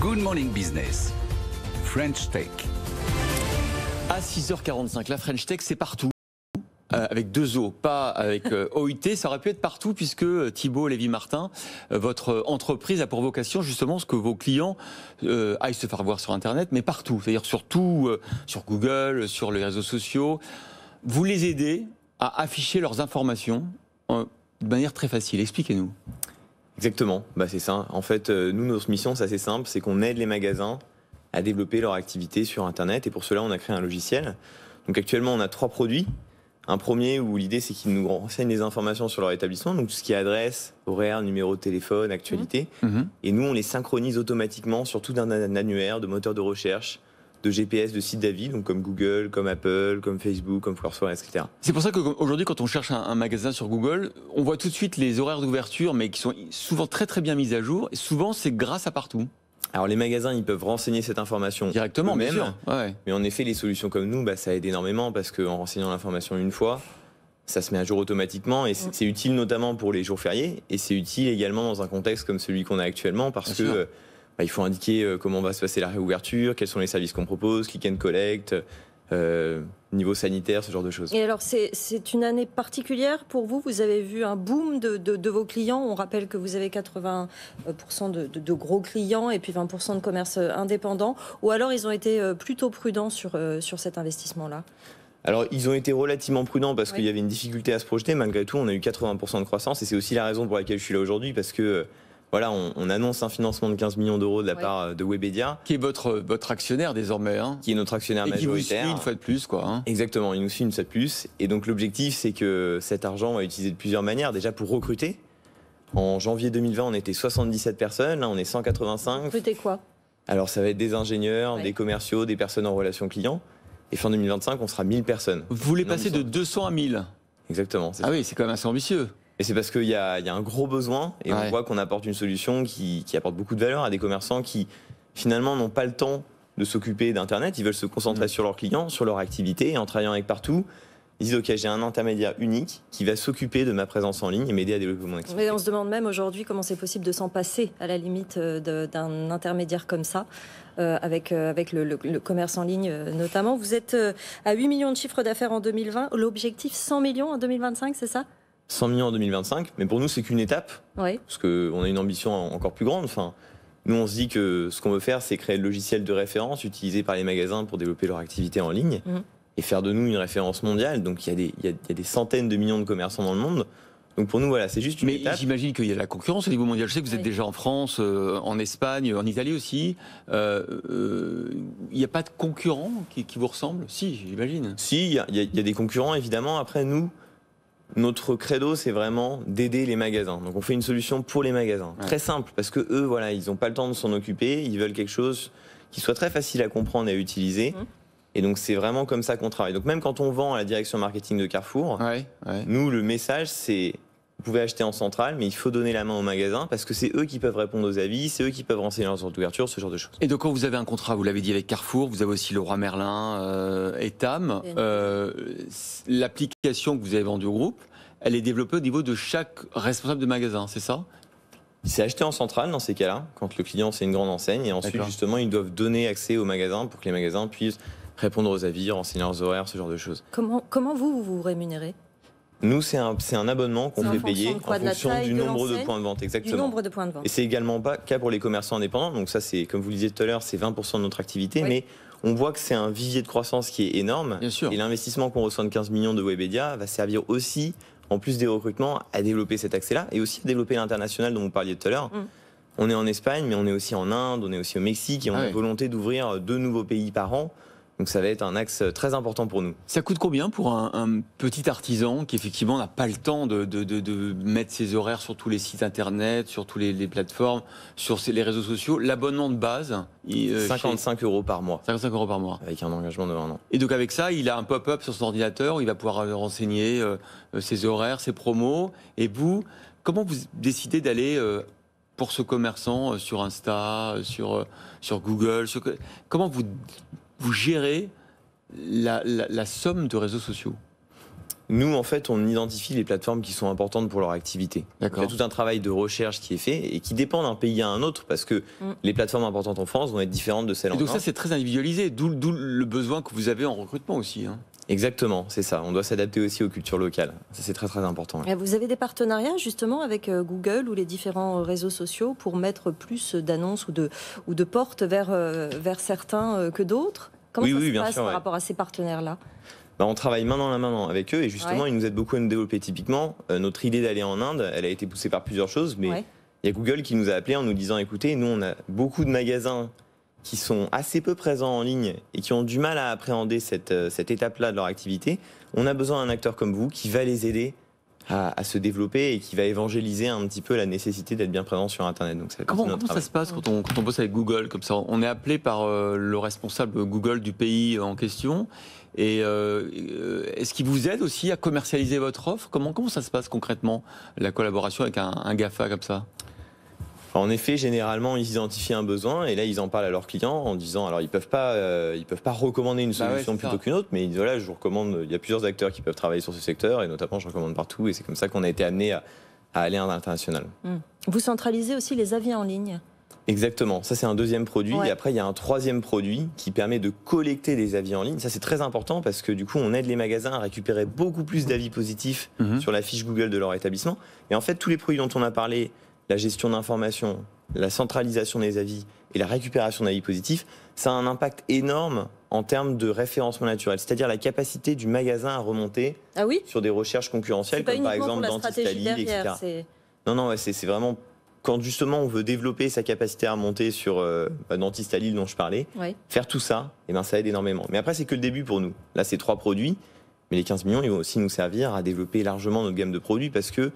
Good Morning Business, French Tech. À 6h45, la French Tech, c'est partout. Avec deux O, pas avec OIT, ça aurait pu être partout puisque Thibault Lévy-Martin, votre entreprise a pour vocation justement ce que vos clients aillent se faire voir sur Internet, mais partout, c'est-à-dire surtout sur Google, sur les réseaux sociaux. Vous les aidez à afficher leurs informations de manière très facile. Expliquez-nous. Exactement, c'est ça. En fait, nous, notre mission, c'est assez simple, c'est qu'on aide les magasins à développer leur activité sur Internet et pour cela, on a créé un logiciel. Donc actuellement, on a 3 produits. Un premier où l'idée c'est qu'ils nous renseignent des informations sur leur établissement, donc tout ce qui est adresse, horaire, numéro de téléphone, actualité. Et nous on les synchronise automatiquement sur tout un annuaire de moteurs de recherche, de GPS, de sites d'avis, donc comme Google, comme Apple, comme Facebook, comme Foursquare, etc. C'est pour ça qu'aujourd'hui quand on cherche un magasin sur Google, on voit tout de suite les horaires d'ouverture, mais qui sont souvent très très bien mis à jour. Et souvent c'est grâce à partout. Alors les magasins, ils peuvent renseigner cette information directement, bien sûr. Ouais. Mais en effet, les solutions comme nous, ça aide énormément parce qu'en renseignant l'information une fois, ça se met à jour automatiquement et c'est utile notamment pour les jours fériés et c'est utile également dans un contexte comme celui qu'on a actuellement parce que il faut indiquer comment va se passer la réouverture, quels sont les services qu'on propose, click and collect, niveau sanitaire, ce genre de choses. Et alors, c'est une année particulière pour vous? Vous avez vu un boom de vos clients? On rappelle que vous avez 80% de gros clients et puis 20% de commerces indépendants. Ou alors, ils ont été plutôt prudents sur cet investissement-là? Alors, ils ont été relativement prudents parce qu'il y avait une difficulté à se projeter. Malgré tout, on a eu 80% de croissance et c'est aussi la raison pour laquelle je suis là aujourd'hui parce que voilà, on annonce un financement de 15 millions d'euros de la part de Webedia. Qui est votre actionnaire désormais. Hein. Qui est notre actionnaire majoritaire. Et qui vous suit une fois de plus, quoi. Hein. Exactement, il nous suit une fois de plus. Et donc l'objectif, c'est que cet argent, on va l'utiliser de plusieurs manières. Déjà pour recruter. En janvier 2020, on était 77 personnes. Là, on est 185. Recruter quoi? Alors ça va être des ingénieurs, des commerciaux, des personnes en relation client. Et fin 2025, on sera 1000 personnes. Vous voulez passer de 200 à 1000? Exactement. Ah oui, c'est quand même assez ambitieux. Et c'est parce qu'il y a un gros besoin et on voit qu'on apporte une solution qui apporte beaucoup de valeur à des commerçants qui finalement n'ont pas le temps de s'occuper d'Internet. Ils veulent se concentrer sur leurs clients, sur leur activité et en travaillant avec partout, ils disent ok, j'ai un intermédiaire unique qui va s'occuper de ma présence en ligne et m'aider à développer mon activité. Et on se demande même aujourd'hui comment c'est possible de s'en passer à la limite d'un intermédiaire comme ça. Avec le commerce en ligne notamment. Vous êtes à 8 millions de chiffres d'affaires en 2020. L'objectif 100 millions en 2025, c'est ça? 100 millions en 2025, mais pour nous, c'est qu'une étape, parce qu'on a une ambition encore plus grande. Enfin, nous, on se dit que ce qu'on veut faire, c'est créer le logiciel de référence utilisé par les magasins pour développer leur activité en ligne et faire de nous une référence mondiale. Donc, il y a des centaines de millions de commerçants dans le monde. Donc, pour nous, voilà, c'est juste une étape. Mais j'imagine qu'il y a de la concurrence au niveau mondial. Je sais que vous êtes déjà en France, en Espagne, en Italie aussi. Il n'y a pas de concurrents qui vous ressemblent? Si, j'imagine. Si, il y a des concurrents, évidemment. Après, nous... Notre credo, c'est vraiment d'aider les magasins. Donc, on fait une solution pour les magasins. Très simple, parce que eux, voilà, ils n'ont pas le temps de s'en occuper. Ils veulent quelque chose qui soit très facile à comprendre et à utiliser. Et donc, c'est vraiment comme ça qu'on travaille. Donc, même quand on vend à la direction marketing de Carrefour, nous, le message, c'est vous pouvez acheter en centrale, mais il faut donner la main au magasin parce que c'est eux qui peuvent répondre aux avis, c'est eux qui peuvent renseigner leurs heures d'ouverture, ce genre de choses. Et donc, quand vous avez un contrat, vous l'avez dit avec Carrefour, vous avez aussi Leroy Merlin, Etam. L'application que vous avez vendue au groupe, elle est développée au niveau de chaque responsable de magasin, c'est ça? C'est acheté en centrale dans ces cas-là, quand le client c'est une grande enseigne, et ensuite justement ils doivent donner accès au magasin pour que les magasins puissent répondre aux avis, renseigner leurs horaires, ce genre de choses. Comment vous rémunérez? Nous, c'est un abonnement qu'on fait payer en fonction du nombre de points de vente. Exactement. Du nombre de points de vente. Et c'est également pas cas pour les commerçants indépendants. Donc ça, c'est comme vous le disiez tout à l'heure, c'est 20% de notre activité, mais on voit que c'est un vivier de croissance qui est énorme. Bien sûr. Et l'investissement qu'on reçoit de 15 millions de Webedia va servir aussi, en plus des recrutements, à développer cet accès-là et aussi à développer l'international dont vous parliez tout à l'heure. On est en Espagne, mais on est aussi en Inde, on est aussi au Mexique et on a volonté d'ouvrir 2 nouveaux pays par an. Donc ça va être un axe très important pour nous. Ça coûte combien pour un petit artisan qui effectivement n'a pas le temps de mettre ses horaires sur tous les sites internet, sur toutes les plateformes, sur les réseaux sociaux? L'abonnement de base 55 € par mois. 55 € par mois. Avec un engagement de 1 an. Et donc avec ça, il a un pop-up sur son ordinateur où il va pouvoir renseigner ses horaires, ses promos. Et vous, comment vous décidez d'aller pour ce commerçant sur Insta, sur Google comment vous gérez la somme de réseaux sociaux? Nous, en fait, on identifie les plateformes qui sont importantes pour leur activité. D'accord. Il y a tout un travail de recherche qui est fait et qui dépend d'un pays à un autre parce que les plateformes importantes en France vont être différentes de celles Et en donc Inde. ça, c'est très individualisé, d'où le besoin que vous avez en recrutement aussi. Hein. Exactement, c'est ça. On doit s'adapter aussi aux cultures locales. Ça, c'est très très important. Et vous avez des partenariats justement avec Google ou les différents réseaux sociaux pour mettre plus d'annonces ou de portes vers certains que d'autres? Comment Oui, ça oui, se bien passe sûr, par ouais. rapport à ces partenaires-là? On travaille main dans la main avec eux et justement, Ouais. ils nous aident beaucoup à nous développer. Typiquement, notre idée d'aller en Inde, elle a été poussée par plusieurs choses, mais Ouais. il y a Google qui nous a appelés en nous disant, écoutez, nous, on a beaucoup de magasins qui sont assez peu présents en ligne et qui ont du mal à appréhender cette étape-là de leur activité. On a besoin d'un acteur comme vous qui va les aider à se développer et qui va évangéliser un petit peu la nécessité d'être bien présent sur Internet. Donc, ça Comment ça se passe quand on bosse avec Google comme ça? On est appelé par le responsable Google du pays en question. Et est-ce qu'il vous aide aussi à commercialiser votre offre? Comment ça se passe concrètement, la collaboration avec un GAFA comme ça? En effet, généralement, ils identifient un besoin et là, ils en parlent à leurs clients en disant, alors ils peuvent pas recommander une solution plutôt qu'une autre, mais ils disent, voilà, je vous recommande. Il y a plusieurs acteurs qui peuvent travailler sur ce secteur et notamment, je recommande partout et c'est comme ça qu'on a été amené à aller à l'international. Vous centralisez aussi les avis en ligne? Exactement, ça c'est un deuxième produit. Ouais. Et après, il y a un troisième produit qui permet de collecter des avis en ligne. Ça, c'est très important parce que du coup, on aide les magasins à récupérer beaucoup plus d'avis positifs sur la fiche Google de leur établissement. Et en fait, tous les produits dont on a parlé, la gestion d'informations, la centralisation des avis et la récupération d'avis positifs, ça a un impact énorme en termes de référencement naturel. C'est-à-dire la capacité du magasin à remonter Ah oui? sur des recherches concurrentielles, C'est pas comme par uniquement exemple pour la stratégie Dentistali, etc. derrière. C'est... Non, ouais, c'est vraiment quand justement on veut développer sa capacité à remonter sur Dentistali dont je parlais, Ouais. faire tout ça, et ben ça aide énormément. Mais après, c'est que le début pour nous. Là, c'est 3 produits, mais les 15 millions, ils vont aussi nous servir à développer largement notre gamme de produits parce que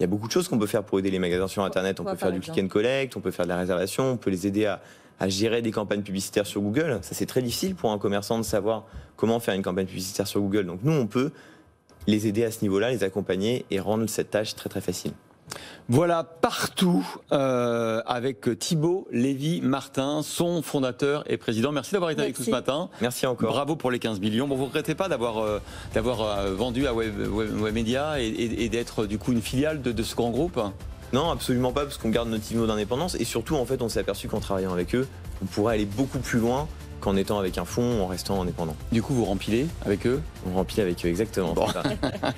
il y a beaucoup de choses qu'on peut faire pour aider les magasins sur Internet. On Quoi, peut faire par du click and collect, on peut faire de la réservation, on peut les aider à gérer des campagnes publicitaires sur Google. Ça, c'est très difficile pour un commerçant de savoir comment faire une campagne publicitaire sur Google. Donc nous, on peut les aider à ce niveau-là, les accompagner et rendre cette tâche très très facile. Voilà, partout, avec Thibault Lévy-Martin, son fondateur et président. Merci d'avoir été avec nous ce matin. Merci encore. Bravo pour les 15 millions. Bon, vous ne regrettez pas d'avoir vendu à Webmedia et d'être du coup une filiale de ce grand groupe? Non, absolument pas, parce qu'on garde notre niveau d'indépendance. Et surtout, en fait, on s'est aperçu qu'en travaillant avec eux, on pourrait aller beaucoup plus loin qu'en étant avec un fonds, en restant indépendant. Du coup, vous rempilez avec eux? On remplit avec eux, exactement. Bon. C'est ça.